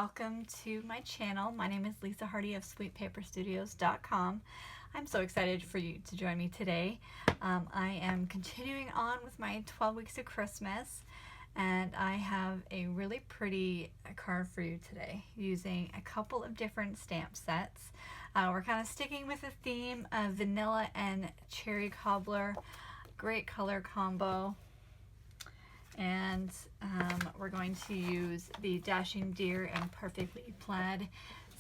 welcome to my channel. My name is Lisa Hardy of SweetPaperStudios.com. I'm so excited for you to join me today. I am continuing on with my 12 weeks of Christmas, and I have a really pretty card for you today using a couple of different stamp sets. We're kind of sticking with the theme of vanilla and cherry cobbler. Great color combo. And we're going to use the Dashing Deer and Perfectly Plaid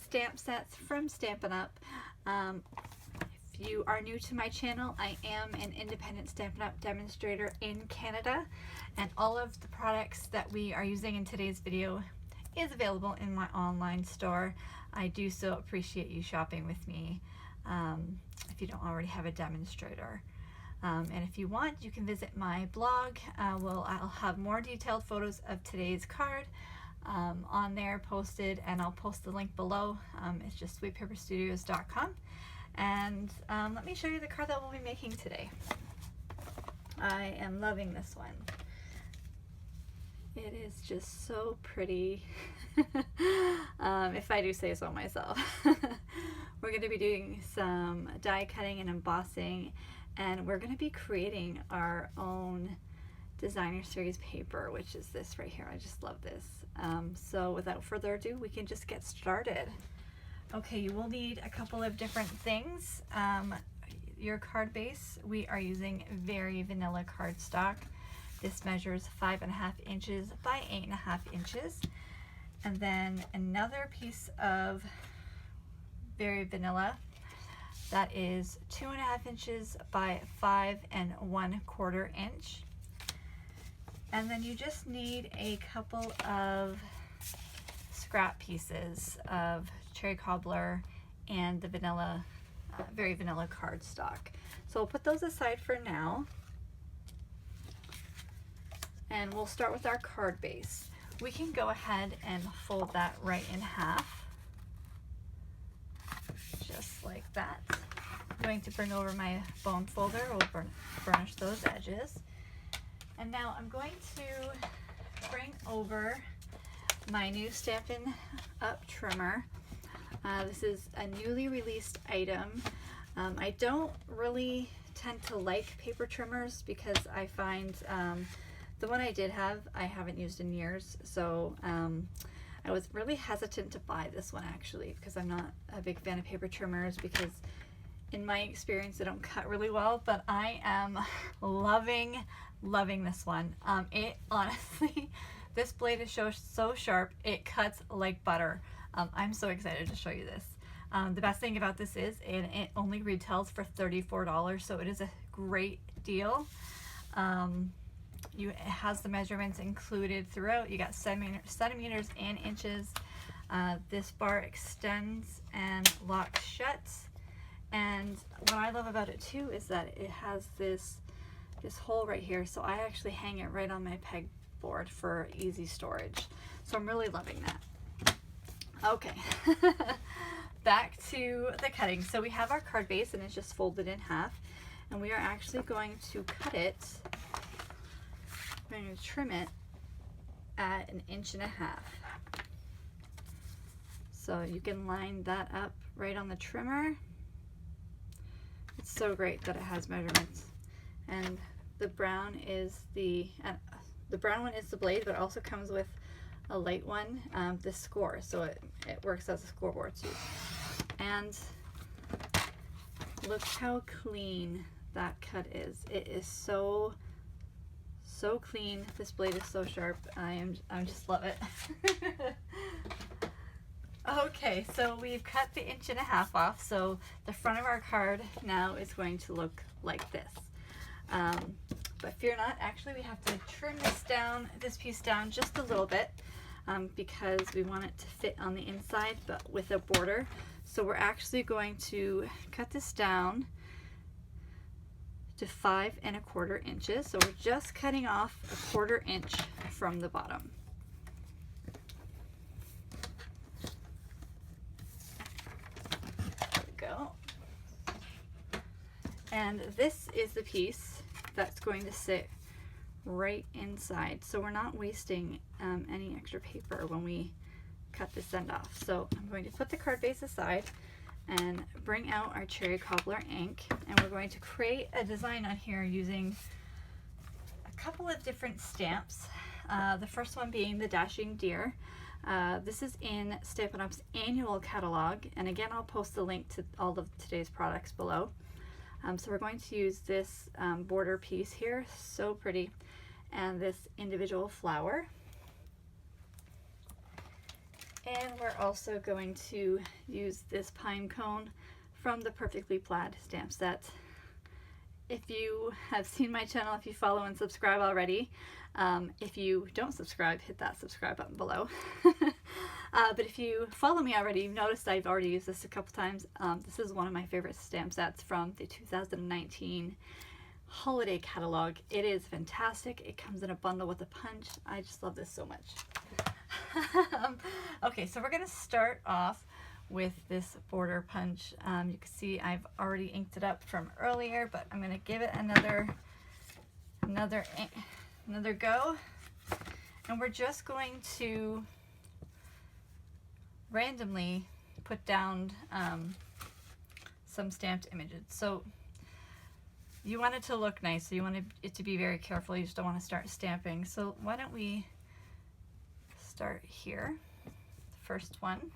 stamp sets from Stampin' Up. If you are new to my channel, I am an independent Stampin' Up demonstrator in Canada, and all of the products that we are using in today's video is available in my online store. I do so appreciate you shopping with me if you don't already have a demonstrator. And if you want, you can visit my blog. I'll have more detailed photos of today's card on there posted, and I'll post the link below. It's just SweetPaperStudios.com. And let me show you the card that we'll be making today. I am loving this one. It is just so pretty, if I do say so myself. We're going to be doing some die cutting and embossing, and we're going to be creating our own designer series paper, which is this right here. I just love this. So without further ado, we can just get started. Okay, you will need a couple of different things. Your card base, we are using very vanilla cardstock. This measures 5.5 inches by 8.5 inches. And then another piece of very vanilla that is 2.5 inches by 5 1/4 inch. And then you just need a couple of scrap pieces of cherry cobbler and the vanilla, very vanilla cardstock. So we'll put those aside for now, and we'll start with our card base. We can go ahead and fold that right in half, just like that. I'm going to bring over my bone folder. We'll burnish those edges. And now I'm going to bring over my new Stampin' Up trimmer. This is a newly released item. I don't really tend to like paper trimmers because I find the one I did have, I haven't used in years. So I was really hesitant to buy this one actually, because I'm not a big fan of paper trimmers, because in my experience they don't cut really well, but I am loving this one. It honestly, this blade is so sharp, it cuts like butter. I'm so excited to show you this. The best thing about this is it only retails for $34, so it is a great deal. It has the measurements included throughout. You got centimeters and inches. This bar extends and locks shut. And what I love about it too is that it has this hole right here, so I actually hang it right on my pegboard for easy storage. So I'm really loving that. Okay, back to the cutting. So we have our card base, and it's just folded in half, and we are actually going to cut it. We're going to trim it at 1.5 inches. So you can line that up right on the trimmer. It's so great that it has measurements. And the brown is the brown one is the blade, but it also comes with a light one, the score, so it works as a scoreboard too. And look how clean that cut is. It is so clean. This blade is so sharp. I just love it. Okay, so we've cut the 1.5 inches off, so the front of our card now is going to look like this. But fear not, actually we have to trim this piece down just a little bit, because we want it to fit on the inside but with a border. So we're actually going to cut this down to 5 1/4 inches. So we're just cutting off 1/4 inch from the bottom. There we go. And this is the piece that's going to sit right inside, so we're not wasting any extra paper when we cut this end off. So I'm going to put the card base aside and bring out our cherry cobbler ink, and we're going to create a design on here using a couple of different stamps. The first one being the dashing deer. This is in Stampin' Up's annual catalog, and again I'll post the link to all of today's products below. So we're going to use this border piece here, so pretty, and this individual flower. And we're also going to use this pine cone from the Perfectly Plaid stamp set. If you have seen my channel, if you follow and subscribe already, if you don't subscribe, hit that subscribe button below. But if you follow me already, you've noticed I've already used this a couple times. This is one of my favorite stamp sets from the 2019 holiday catalog. It is fantastic. It comes in a bundle with a punch. I just love this so much. Okay, so we're gonna start off with this border punch. You can see I've already inked it up from earlier, but I'm gonna give it another go, and we're just going to randomly put down some stamped images. So you want it to look nice, so you want it to be very careful. You just don't want to start stamping. So why don't we start here, first one,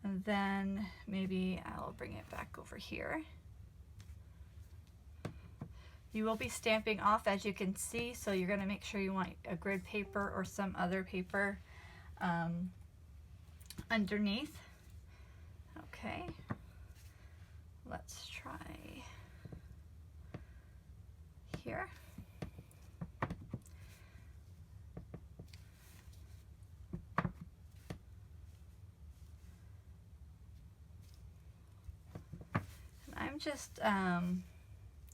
and then maybe I'll bring it back over here. You will be stamping off, as you can see, so you're going to make sure you want a grid paper or some other paper underneath. Okay, let's try here. I'm just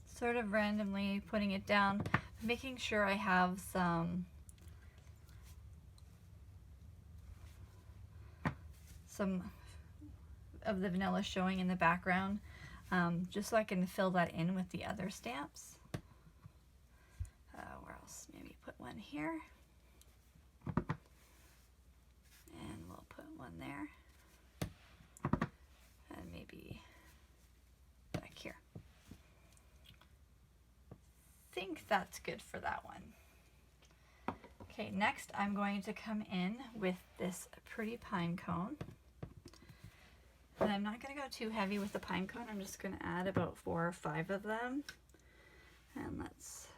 sort of randomly putting it down, making sure I have some of the vanilla showing in the background, just so I can fill that in with the other stamps. Where else? Maybe put one here, and we'll put one there, and maybe back here. I think that's good for that one. Okay, next I'm going to come in with this pretty pine cone. And I'm not going to go too heavy with the pine cone. I'm just going to add about 4 or 5 of them. And let's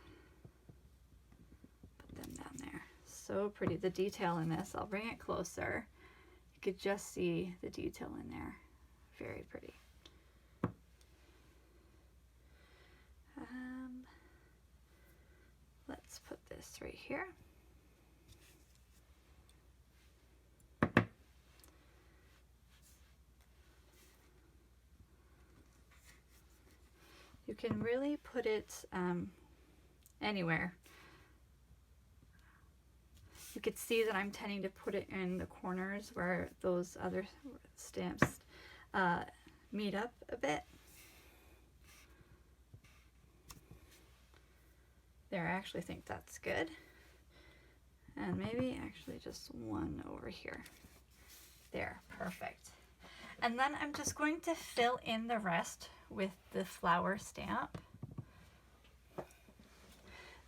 put them down there. So pretty. The detail in this, I'll bring it closer. You could just see the detail in there. Very pretty. Let's put this right here. You can really put it anywhere. You could see that I'm tending to put it in the corners where those other stamps meet up a bit. There, I actually think that's good. And maybe actually just one over here. There, perfect. And then I'm just going to fill in the rest with the flower stamp.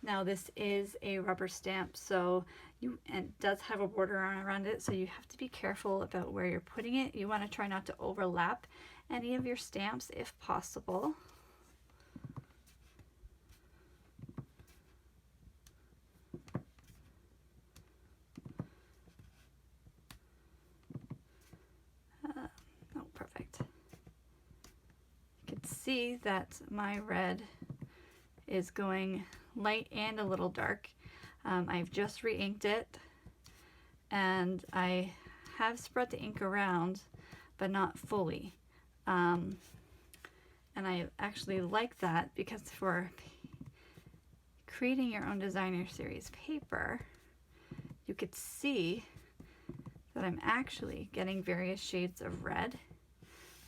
Now this is a rubber stamp, so it does have a border around it, so you have to be careful about where you're putting it. You want to try not to overlap any of your stamps if possible. See that my red is going light and a little dark. I've just re-inked it, and I have spread the ink around, but not fully. And I actually like that, because for creating your own designer series paper, you could see that I'm actually getting various shades of red,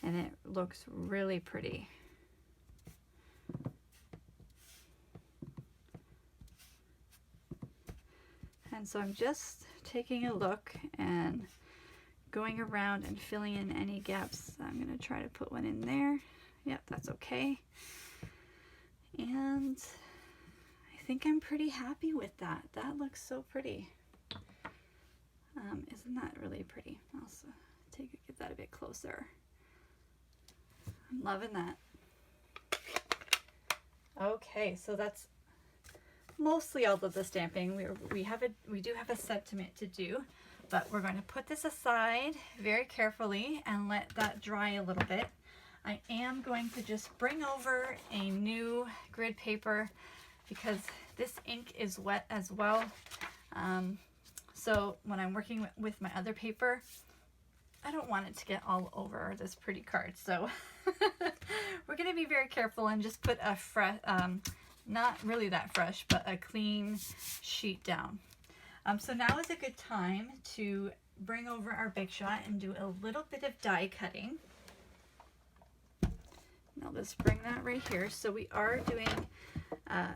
and it looks really pretty. And so I'm just taking a look and going around and filling in any gaps. I'm going to try to put one in there. Yep, that's okay. And I think I'm pretty happy with that. That looks so pretty. Isn't that really pretty? I'll also get that a bit closer. I'm loving that. Okay, so that's mostly all of the stamping. We do have a sentiment to do, but we're going to put this aside very carefully and let that dry a little bit. I am going to just bring over a new grid paper because this ink is wet as well. So when I'm working with my other paper, I don't want it to get all over this pretty card. So we're going to be very careful and just put a fresh, not really that fresh, but a clean sheet down. So now is a good time to bring over our Big Shot and do a little bit of die cutting. I'll just bring that right here. So we are doing,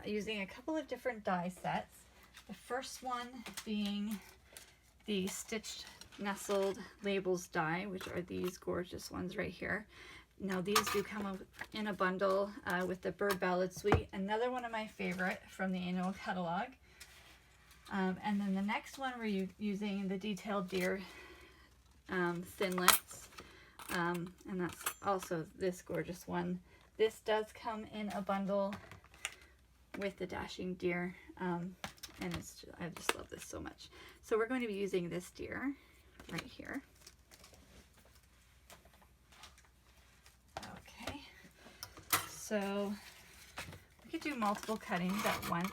using a couple of different die sets. The first one being the stitched nestled labels die, which are these gorgeous ones right here. Now these do come in a bundle with the Bird Ballad Suite, another one of my favorite from the annual catalog. And then the next one we're using the Detailed Deer thinlits, and that's also this gorgeous one. This does come in a bundle with the Dashing Deer, and I just love this so much. So we're going to be using this deer right here. Okay, so we could do multiple cuttings at once.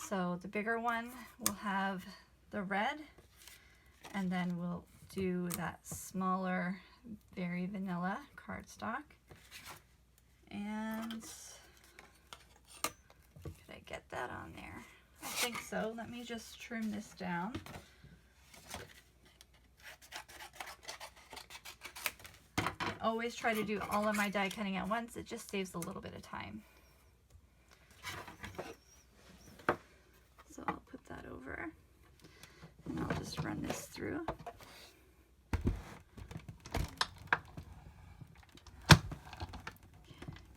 So the bigger one will have the red, and then we'll do that smaller, very vanilla cardstock. And could I get that on there? I think so. Let me just trim this down. I always try to do all of my die cutting at once. It just saves a little bit of time. So I'll put that over and I'll just run this through.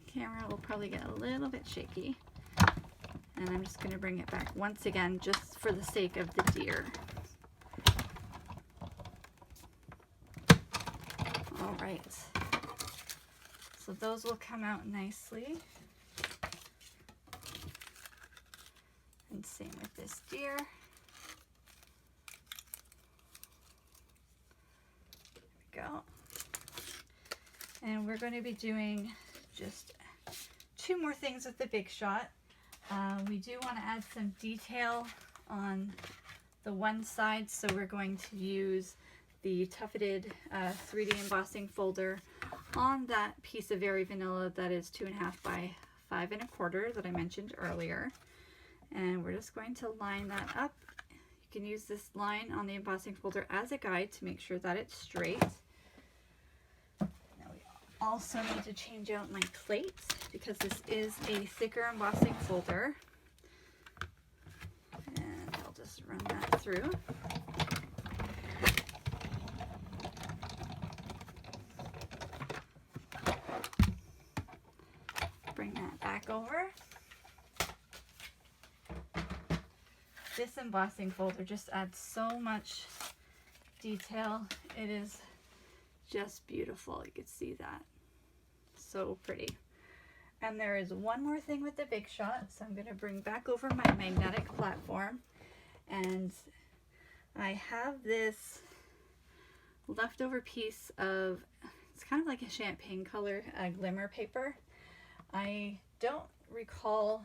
Camera will probably get a little bit shaky, and I'm just going to bring it back once again just for the sake of the deer. All right, so those will come out nicely, and same with this deer. There we go. And we're going to be doing just two more things with the Big Shot. We do want to add some detail on the one side, so we're going to use the tufted 3D embossing folder on that piece of Very Vanilla that is 2.5 by 5 1/4 that I mentioned earlier. And we're just going to line that up. You can use this line on the embossing folder as a guide to make sure that it's straight. Also need to change out my plate because this is a thicker embossing folder. And I'll just run that through. Bring that back over. This embossing folder just adds so much detail. It is just beautiful. You can see that. So pretty. And there is one more thing with the Big Shot. So I'm going to bring back over my magnetic platform, and I have this leftover piece of, it's kind of like a champagne color glimmer paper. I don't recall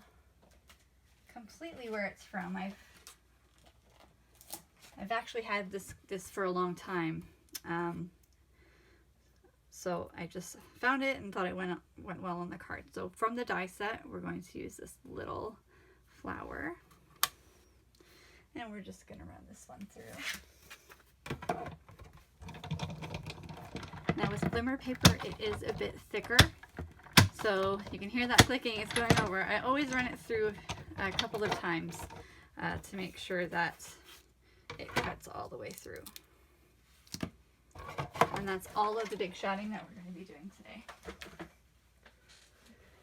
completely where it's from. I've actually had this for a long time. So I just found it and thought it went well on the card. So from the die set, we're going to use this little flower. And we're just going to run this one through. Now with glimmer paper, it is a bit thicker. So you can hear that clicking, it's going over. I always run it through a couple of times to make sure that it cuts all the way through. And that's all of the big shotting that we're going to be doing today.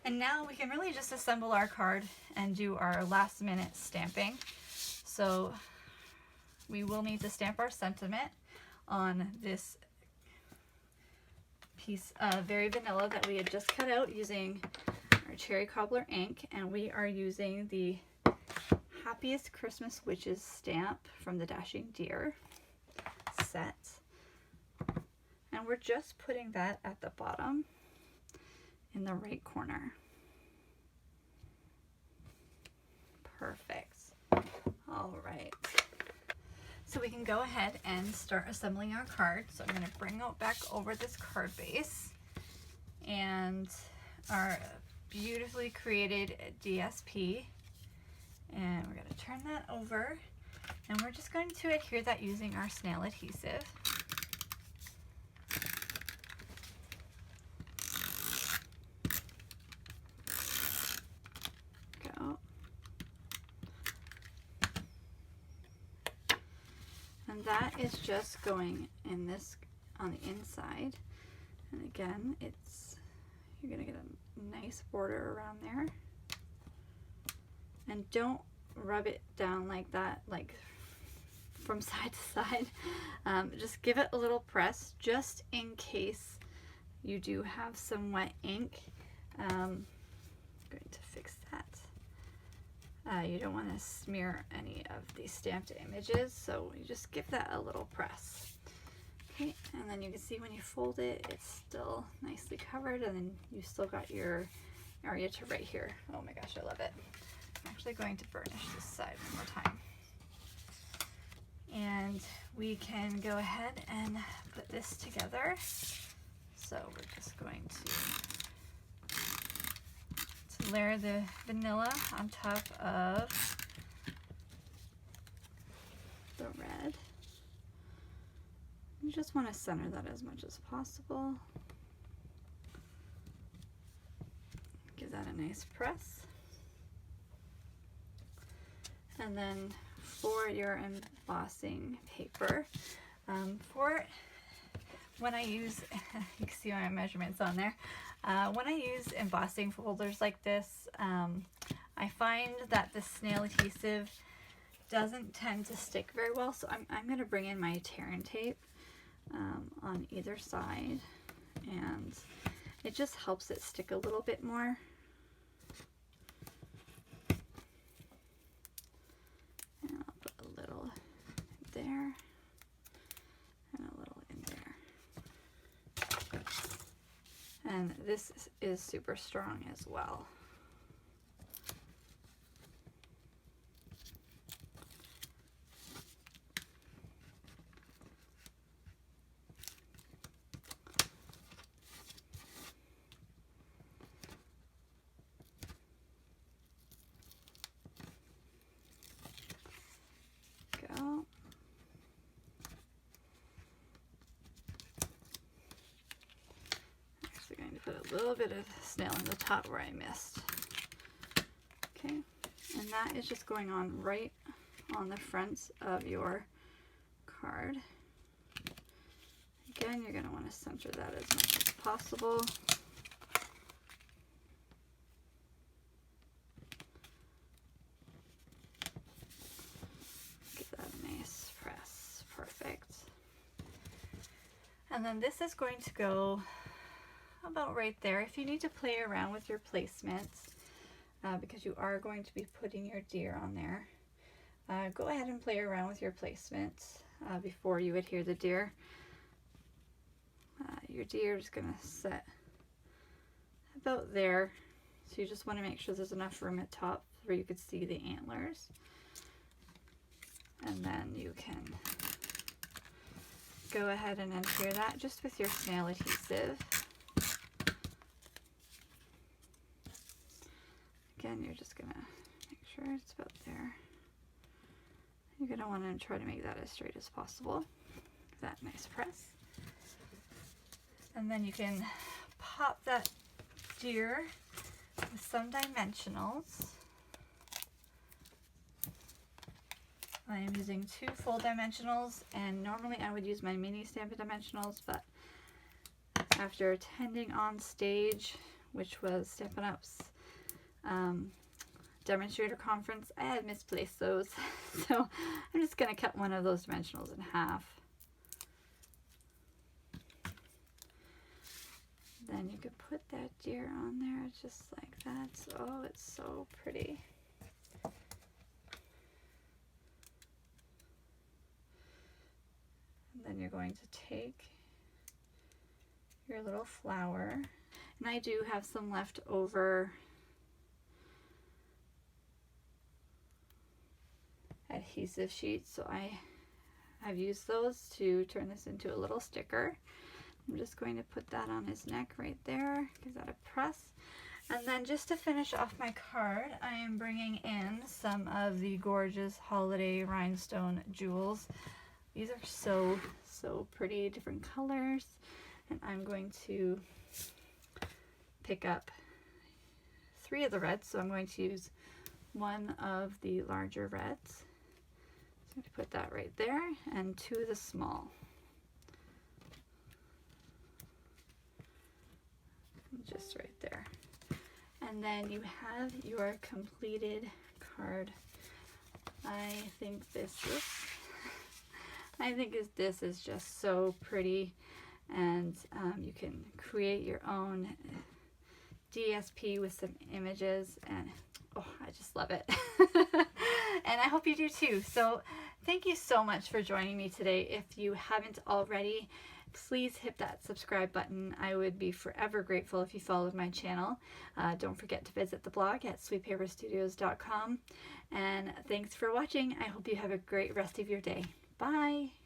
And now we can really just assemble our card and do our last minute stamping. So we will need to stamp our sentiment on this piece of Very Vanilla that we had just cut out using our Cherry Cobbler ink, and we are using the Happiest Christmas Witches stamp from the Dashing Deer set. And we're just putting that at the bottom in the right corner. Perfect. All right. So we can go ahead and start assembling our card. So I'm going to bring out back over this card base and our beautifully created DSP. And we're going to turn that over, and we're just going to adhere that using our snail adhesive. Go. And that is just going in this on the inside. And again, you're going to get a nice border around there. And don't rub it down like that, like from side to side. Just give it a little press just in case you do have some wet ink. I'm going to fix that. You don't want to smear any of the stamped images, so you just give that a little press. Okay, and then you can see when you fold it, it's still nicely covered, and then you still got your area to right here. Oh my gosh, I love it. I'm actually going to burnish this side one more time. And we can go ahead and put this together. So we're just going to layer the vanilla on top of the red. You just want to center that as much as possible. Give that a nice press. And then for your embossing paper, when I use, you can see my measurements on there, when I use embossing folders like this, I find that the snail adhesive doesn't tend to stick very well, so I'm going to bring in my tear and tape on either side, and it just helps it stick a little bit more. There and a little in there, and this is super strong as well. Go. Going to put a little bit of snail in the top where I missed. Okay, and that is just going on right on the front of your card. Again, you're going to want to center that as much as possible. Give that a nice press. Perfect. And then this is going to go about right there. If you need to play around with your placements, because you are going to be putting your deer on there, go ahead and play around with your placements before you adhere the deer. Your deer is going to set about there, so you just want to make sure there's enough room at top where you could see the antlers, and then you can go ahead and adhere that just with your snail adhesive. Again, you're just gonna make sure it's about there. You're gonna want to try to make that as straight as possible. Give that nice press. And then you can pop that deer with some dimensionals I am using 2 full dimensionals, and normally I would use my mini Stampin' dimensionals, but after attending on stage, which was Stampin' Up's demonstrator conference, I had misplaced those. So I'm just going to cut one of those dimensionals in half. Then you could put that deer on there just like that. Oh, it's so pretty. And then you're going to take your little flower, and I do have some left over adhesive sheets, so I have used those to turn this into a little sticker. I'm just going to put that on his neck right there, give that a press. And then just to finish off my card, I am bringing in some of the gorgeous holiday rhinestone jewels. These are so, so pretty, different colors. And I'm going to pick up 3 of the reds, so I'm going to use 1 of the larger reds. So I'm going to put that right there, and 2 of the small. Just right there. And then you have your completed card. I think this is just so pretty, and you can create your own DSP with some images, and oh, I just love it. And I hope you do too. So thank you so much for joining me today. If you haven't already, please hit that subscribe button. I would be forever grateful if you followed my channel. Don't forget to visit the blog at sweetpaperstudios.com. And thanks for watching. I hope you have a great rest of your day. Bye!